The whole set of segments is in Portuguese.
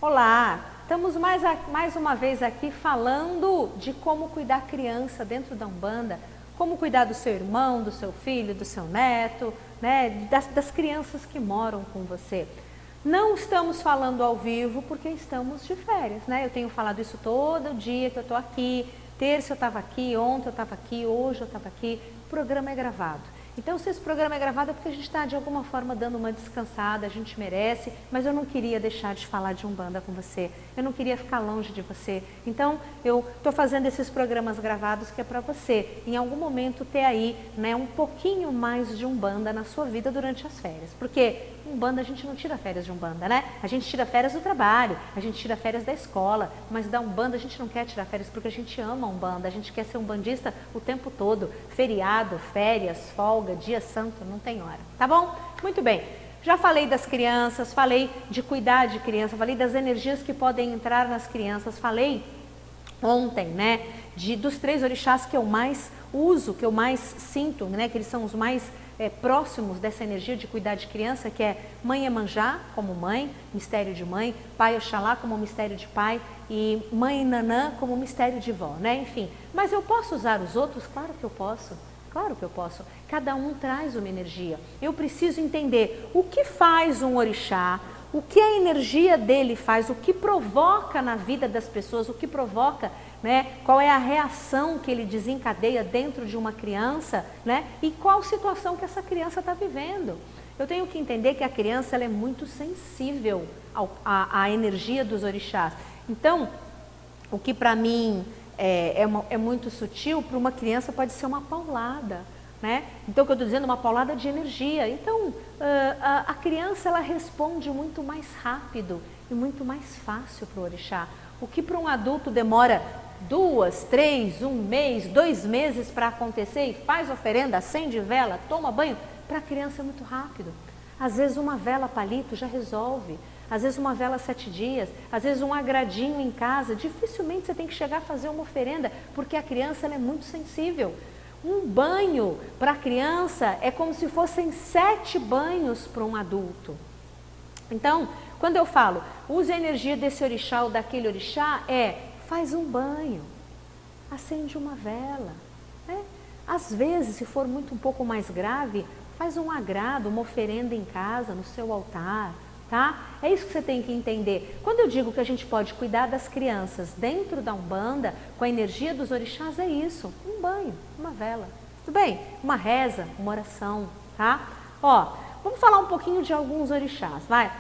Olá, estamos mais uma vez aqui falando de como cuidar criança dentro da Umbanda, como cuidar do seu irmão, do seu filho, do seu neto, né, das crianças que moram com você. Não estamos falando ao vivo porque estamos de férias, né? Eu tenho falado isso todo dia que eu estou aqui, terça eu estava aqui, ontem eu estava aqui, hoje eu estava aqui, o programa é gravado. Então, se esse programa é gravado é porque a gente está de alguma forma dando uma descansada, a gente merece, mas eu não queria deixar de falar de Umbanda com você, eu não queria ficar longe de você. Então, eu estou fazendo esses programas gravados que é para você, em algum momento, ter aí, né, um pouquinho mais de Umbanda na sua vida durante as férias. Porque Umbanda a gente não tira férias de Umbanda, né? A gente tira férias do trabalho, a gente tira férias da escola, mas da Umbanda a gente não quer tirar férias porque a gente ama a Umbanda, a gente quer ser umbandista o tempo todo, feriado, férias, folga, dia santo, não tem hora, tá bom? Muito bem, já falei das crianças, falei de cuidar de criança, falei das energias que podem entrar nas crianças, falei ontem, né, dos 3 orixás que eu mais uso, que eu mais sinto, né, que eles são os mais próximos dessa energia de cuidar de criança, que é Mãe Iemanjá como mãe, mistério de mãe, Pai Oxalá como mistério de pai e Mãe Nanã como mistério de vó, né? Enfim, mas eu posso usar os outros? Claro que eu posso. Claro que eu posso. Cada um traz uma energia. Eu preciso entender o que faz um orixá, o que a energia dele faz, o que provoca na vida das pessoas, o que provoca, né? Qual é a reação que ele desencadeia dentro de uma criança, né? E qual situação que essa criança está vivendo. Eu tenho que entender que a criança ela é muito sensível à energia dos orixás. Então, o que para mim é muito sutil, para uma criança pode ser uma paulada, né? Então, o que eu estou dizendo, uma paulada de energia. Então, a criança ela responde muito mais rápido e muito mais fácil para o orixá. O que para um adulto demora 2, 3, 1 mês, 2 meses para acontecer e faz oferenda, acende vela, toma banho, para a criança é muito rápido. Às vezes uma vela palito já resolve. Às vezes uma vela 7 dias, às vezes um agradinho em casa, dificilmente você tem que chegar a fazer uma oferenda, porque a criança ela é muito sensível. Um banho para a criança é como se fossem 7 banhos para um adulto. Então, quando eu falo, use a energia desse orixá ou daquele orixá, faz um banho, acende uma vela, né? Às vezes, se for um pouco mais grave, faz um agrado, uma oferenda em casa, no seu altar. Tá? É isso que você tem que entender. Quando eu digo que a gente pode cuidar das crianças dentro da Umbanda, com a energia dos orixás, é isso. Um banho, uma vela. Tudo bem? Uma reza, uma oração, tá? Ó, vamos falar um pouquinho de alguns orixás, vai?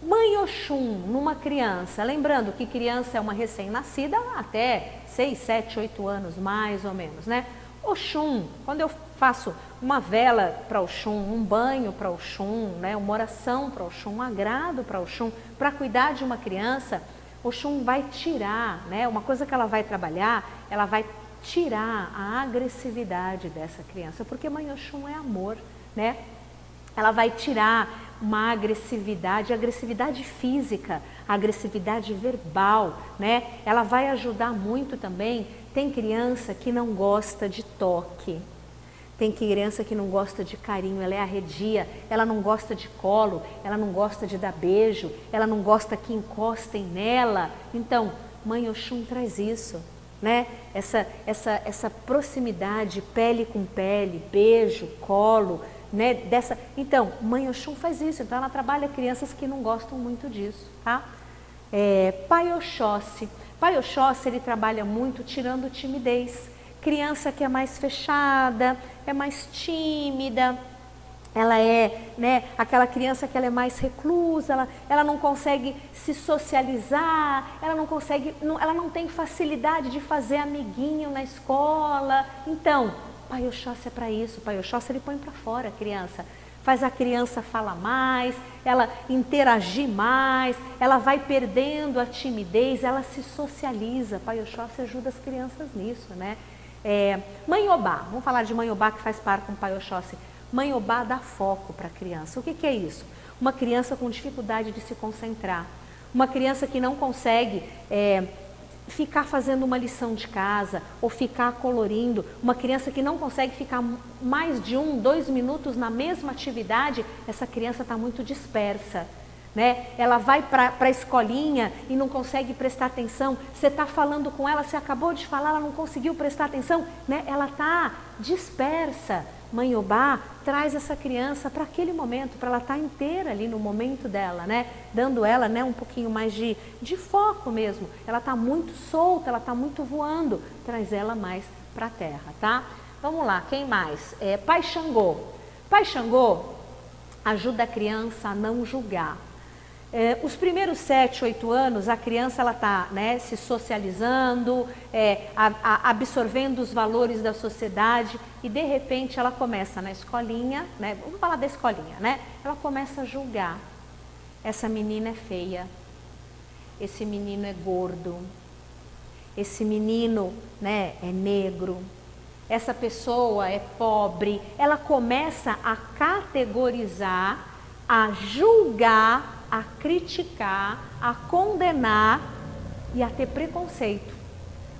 Mãe Oxum numa criança, lembrando que criança é uma recém-nascida até 6, 7, 8 anos, mais ou menos, né? Oxum, quando eu faço uma vela para Oxum, um banho para Oxum, né, uma oração para Oxum, um agrado para Oxum, para cuidar de uma criança, Oxum vai tirar, né, uma coisa que ela vai trabalhar, ela vai tirar a agressividade dessa criança, porque Mãe Oxum é amor, né? Ela vai tirar uma agressividade física, agressividade verbal, né? Ela vai ajudar muito também. Tem criança que não gosta de toque, tem criança que não gosta de carinho, ela é arredia, ela não gosta de colo, ela não gosta de dar beijo, ela não gosta que encostem nela. Então, Mãe Oxum traz isso, né? Essa proximidade, pele com pele, beijo, colo, né? Então, Mãe Oxum faz isso, então ela trabalha crianças que não gostam muito disso, tá? Pai Oxóssi. Pai Oxóssi, ele trabalha muito tirando timidez. Criança que é mais fechada, é mais tímida, ela é, né, aquela criança que ela é mais reclusa, ela não consegue se socializar, ela não tem facilidade de fazer amiguinho na escola. Então, Pai Oxóssi é para isso. Pai Oxóssi ele põe para fora a criança. Faz a criança falar mais, ela interagir mais, ela vai perdendo a timidez, ela se socializa. Pai Oxóssi ajuda as crianças nisso, né? Mãe Obá, vamos falar de Mãe Obá que faz par com Pai Oxóssi. Mãe Obá dá foco para a criança. O que é isso? Uma criança com dificuldade de se concentrar, uma criança que não consegue ficar fazendo uma lição de casa ou ficar colorindo, uma criança que não consegue ficar mais de 1, 2 minutos na mesma atividade, essa criança está muito dispersa, né? Ela vai para a escolinha e não consegue prestar atenção. Você está falando com ela, você acabou de falar, ela não conseguiu prestar atenção, né? Ela está dispersa. Mãe Obá traz essa criança para aquele momento, para ela estar inteira ali no momento dela, né? Dando ela, né, um pouquinho mais de foco mesmo. Ela está muito solta, ela está muito voando. Traz ela mais para a terra, tá? Vamos lá, quem mais? Pai Xangô. Pai Xangô ajuda a criança a não julgar. Os primeiros 7, 8 anos, a criança ela está, né, se socializando, absorvendo os valores da sociedade e de repente ela começa na escolinha, né, vamos falar da escolinha, né? Ela começa a julgar. Essa menina é feia, esse menino é gordo, esse menino, né, é negro, essa pessoa é pobre. Ela começa a categorizar, a julgar, a criticar, a condenar e a ter preconceito,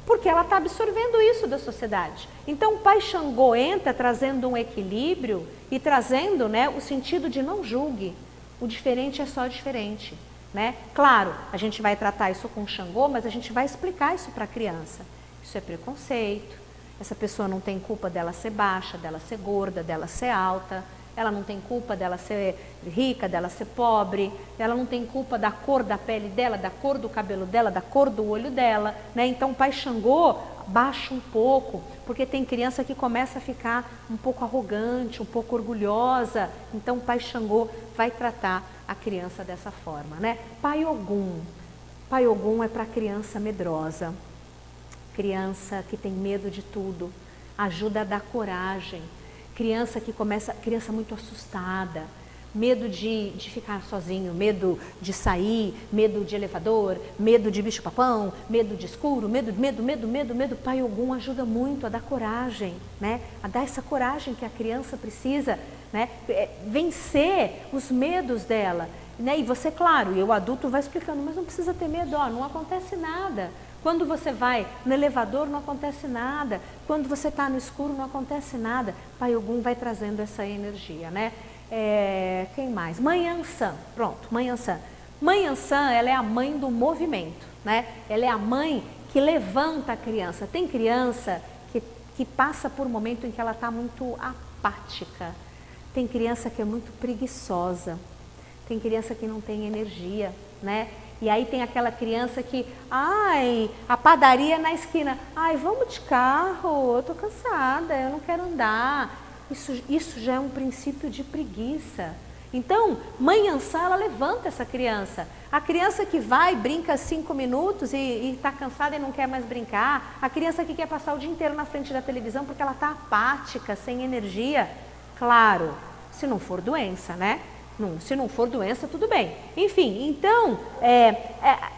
porque ela está absorvendo isso da sociedade. Então o Pai Xangô entra trazendo um equilíbrio e trazendo, né, o sentido de não julgue, o diferente é só diferente, né? Claro, a gente vai tratar isso com Xangô, mas a gente vai explicar isso para a criança. Isso é preconceito, essa pessoa não tem culpa dela ser baixa, dela ser gorda, dela ser alta. Ela não tem culpa dela ser rica, dela ser pobre, ela não tem culpa da cor da pele dela, da cor do cabelo dela, da cor do olho dela, né? Então o Pai Xangô baixa um pouco, porque tem criança que começa a ficar um pouco arrogante, um pouco orgulhosa. Então o Pai Xangô vai tratar a criança dessa forma, né? Pai Ogum. Pai Ogum é para criança medrosa, criança que tem medo de tudo, ajuda a dar coragem. Criança muito assustada, medo de ficar sozinho, medo de sair, medo de elevador, medo de bicho-papão, medo de escuro, medo. Pai Ogum ajuda muito a dar coragem, né? A dar essa coragem que a criança precisa, né? Vencer os medos dela, né? E você, claro, e o adulto vai explicando, mas não precisa ter medo, ó, não acontece nada. Quando você vai no elevador não acontece nada, quando você está no escuro não acontece nada. Pai Ogum vai trazendo essa energia, né? Quem mais? Mãe Ansã, pronto, Mãe Ansã. Mãe Ansã, ela é a mãe do movimento, né? Ela é a mãe que levanta a criança. Tem criança que passa por um momento em que ela está muito apática. Tem criança que é muito preguiçosa. Tem criança que não tem energia, né? E aí tem aquela criança que, a padaria na esquina, vamos de carro, eu tô cansada, eu não quero andar. Isso já é um princípio de preguiça. Então, Mãe Ansã, ela levanta essa criança. A criança que vai, brinca 5 minutos e está cansada e não quer mais brincar. A criança que quer passar o dia inteiro na frente da televisão porque ela está apática, sem energia. Claro, se não for doença, né? Se não for doença, tudo bem. Enfim, então,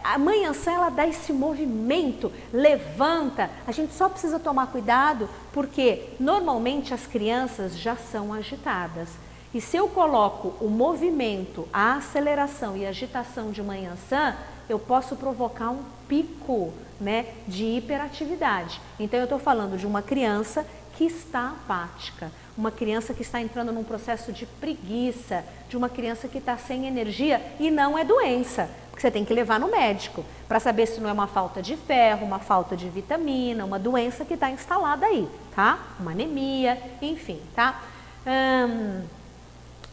a Mãe Ansã, ela dá esse movimento, levanta. A gente só precisa tomar cuidado, porque normalmente as crianças já são agitadas. E se eu coloco o movimento, a aceleração e a agitação de Mãe Ansã, eu posso provocar um pico, né, de hiperatividade. Então, eu estou falando de uma criança que está apática, uma criança que está entrando num processo de preguiça, de uma criança que está sem energia e não é doença, porque você tem que levar no médico para saber se não é uma falta de ferro, uma falta de vitamina, uma doença que está instalada aí, tá? Uma anemia, enfim, tá?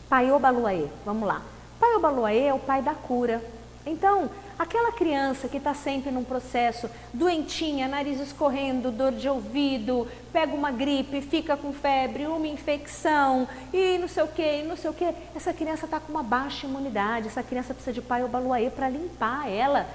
Pai Obaluaê, vamos lá. Pai Obaluaê é o pai da cura. Então, aquela criança que está sempre num processo doentinha, nariz escorrendo, dor de ouvido, pega uma gripe, fica com febre, uma infecção e não sei o que, essa criança está com uma baixa imunidade, essa criança precisa de Pai Obaluaê para limpar ela,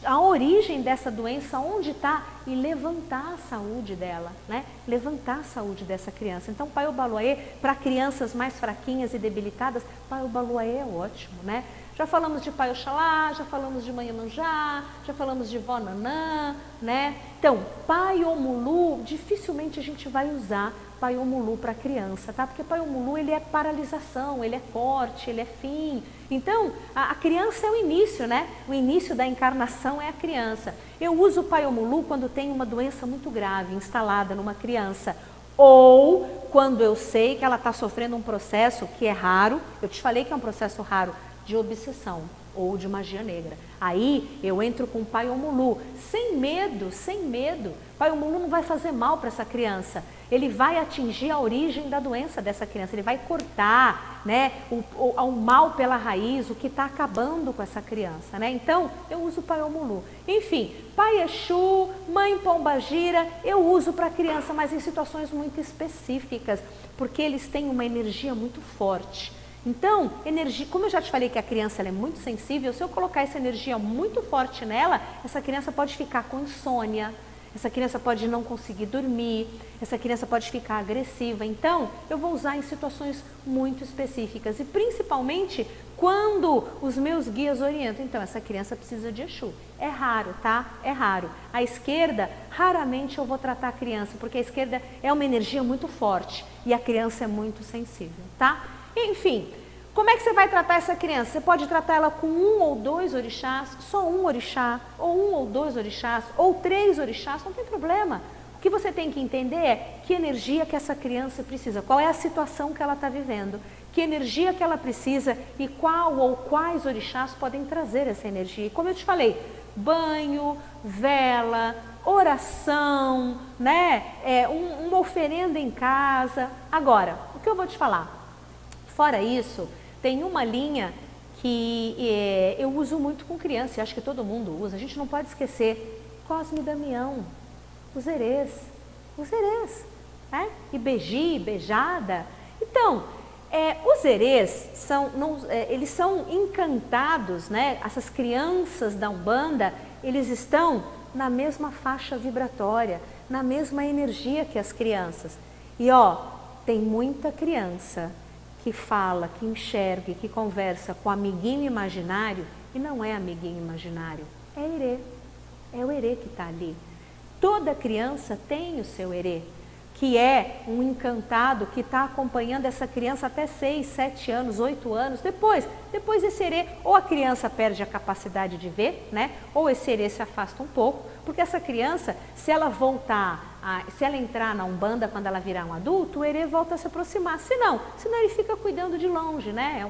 a origem dessa doença, onde está, e levantar a saúde dela, né? Levantar a saúde dessa criança. Então, Pai Obaluaê, para crianças mais fraquinhas e debilitadas, Pai Obaluaê é ótimo, né? Já falamos de Pai Oxalá, já falamos de Mãe Iemanjá, já falamos de Vó Nanã, né? Então, Pai Omulu, dificilmente a gente vai usar Pai Omulu para criança, tá? Porque Pai Omulu, ele é paralisação, ele é corte, ele é fim. Então, a criança é o início, né? O início da encarnação é a criança. Eu uso o Pai Omulu quando tem uma doença muito grave instalada numa criança, ou quando eu sei que ela está sofrendo um processo que é raro, eu te falei que é um processo raro, de obsessão. ou de magia negra. Aí eu entro com o Paiomulu, sem medo, sem medo. Paiomulu não vai fazer mal para essa criança, ele vai atingir a origem da doença dessa criança, ele vai cortar, né, o mal pela raiz, o que está acabando com essa criança, né? Então eu uso o Paiomulu. Enfim, Pai Exu, Mãe Pombagira, eu uso para criança, mas em situações muito específicas, porque eles têm uma energia muito forte. Então, energia, como eu já te falei que a criança ela é muito sensível, se eu colocar essa energia muito forte nela, essa criança pode ficar com insônia, essa criança pode não conseguir dormir, essa criança pode ficar agressiva. Então, eu vou usar em situações muito específicas e principalmente quando os meus guias orientam. Então, essa criança precisa de Exu. É raro, tá? É raro. A esquerda, raramente eu vou tratar a criança, porque a esquerda é uma energia muito forte e a criança é muito sensível, tá? Enfim, como é que você vai tratar essa criança? Você pode tratar ela com 1 ou 2 orixás, só um orixá, ou 1 ou 2 orixás, ou 3 orixás, não tem problema. O que você tem que entender é que energia que essa criança precisa, qual é a situação que ela está vivendo, que energia que ela precisa e qual ou quais orixás podem trazer essa energia. E como eu te falei, banho, vela, oração, né? Uma oferenda em casa. Agora, o que eu vou te falar? Fora isso, tem uma linha que eu uso muito com criança, e acho que todo mundo usa, a gente não pode esquecer, Cosme e Damião, os erês, né? E beiji, beijada. Então, os erês eles são encantados, né? Essas crianças da Umbanda, eles estão na mesma faixa vibratória, na mesma energia que as crianças. E ó, tem muita criança que fala, que enxerga, que conversa com amiguinho imaginário e não é amiguinho imaginário, é erê, é o erê que está ali. Toda criança tem o seu erê, que é um encantado que está acompanhando essa criança até 6, 7 anos, 8 anos. Depois esse erê, ou a criança perde a capacidade de ver, né? Ou esse erê se afasta um pouco, porque essa criança, se ela se ela entrar na Umbanda quando ela virar um adulto, o erê volta a se aproximar. Senão ele fica cuidando de longe, né?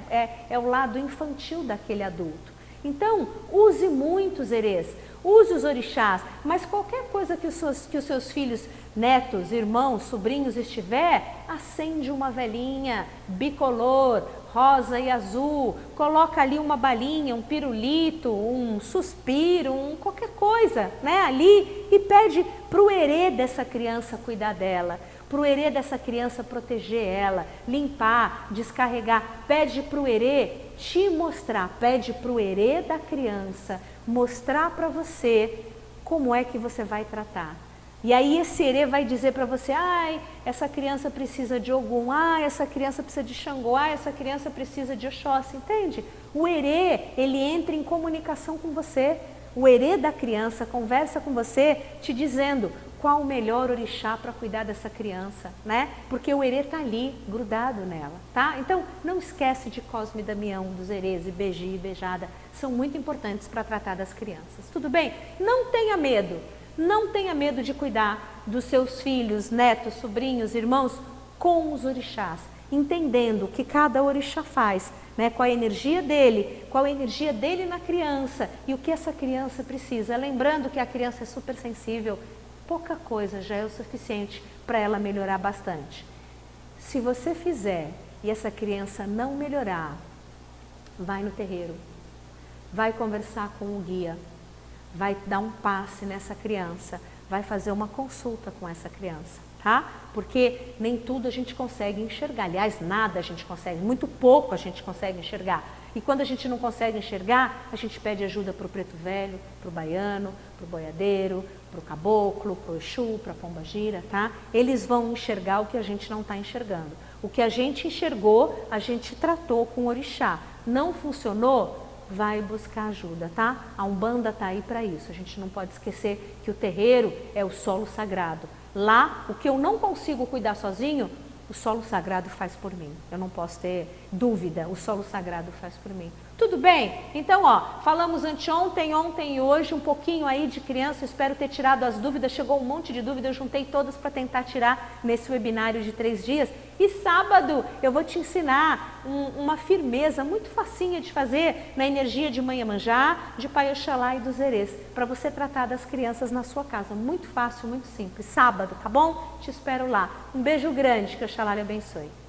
É o lado infantil daquele adulto. Então, use muitos erês, use os orixás, mas qualquer coisa que os seus filhos, netos, irmãos, sobrinhos estiver, acende uma velinha bicolor, rosa e azul, coloca ali uma balinha, um pirulito, um suspiro, qualquer coisa, né, ali, e pede para o erê dessa criança cuidar dela, para o erê dessa criança proteger ela, limpar, descarregar. Pede para o erê te mostrar, pede para o erê da criança mostrar para você como é que você vai tratar. E aí esse erê vai dizer para você, ai, essa criança precisa de Ogum, ai, essa criança precisa de Xangô, ai, essa criança precisa de Oxóssi, entende? O erê, ele entra em comunicação com você. O erê da criança conversa com você te dizendo qual o melhor orixá para cuidar dessa criança, né? Porque o erê está ali, grudado nela, tá? Então, não esquece de Cosme e Damião, dos erês, e beiji e beijada, são muito importantes para tratar das crianças, tudo bem? Não tenha medo. Não tenha medo de cuidar dos seus filhos, netos, sobrinhos, irmãos com os orixás, entendendo o que cada orixá faz, né? Qual a energia dele, qual a energia dele na criança e o que essa criança precisa. Lembrando que a criança é super sensível, pouca coisa já é o suficiente para ela melhorar bastante. Se você fizer e essa criança não melhorar, vai no terreiro, vai conversar com o guia, vai dar um passe nessa criança, vai fazer uma consulta com essa criança, tá? Porque nem tudo a gente consegue enxergar, aliás, nada a gente consegue, muito pouco a gente consegue enxergar. E quando a gente não consegue enxergar, a gente pede ajuda para o preto velho, para o baiano, para o boiadeiro, para o caboclo, para o Exu, para a pombagira, tá? Eles vão enxergar o que a gente não está enxergando. O que a gente enxergou, a gente tratou com o orixá. Não funcionou? Vai buscar ajuda, tá? A Umbanda está aí para isso. A gente não pode esquecer que o terreiro é o solo sagrado. Lá, o que eu não consigo cuidar sozinho, o solo sagrado faz por mim. Eu não posso ter dúvida, o solo sagrado faz por mim. Tudo bem? Então, ó, falamos anteontem, ontem e hoje um pouquinho aí de criança, espero ter tirado as dúvidas, chegou um monte de dúvidas, eu juntei todas para tentar tirar nesse webinário de 3 dias. E sábado eu vou te ensinar uma firmeza muito facinha de fazer na energia de Mãe Iemanjá, de Pai Oxalá e dos Erês, para você tratar das crianças na sua casa. Muito fácil, muito simples. Sábado, tá bom? Te espero lá. Um beijo grande, que Oxalá lhe abençoe.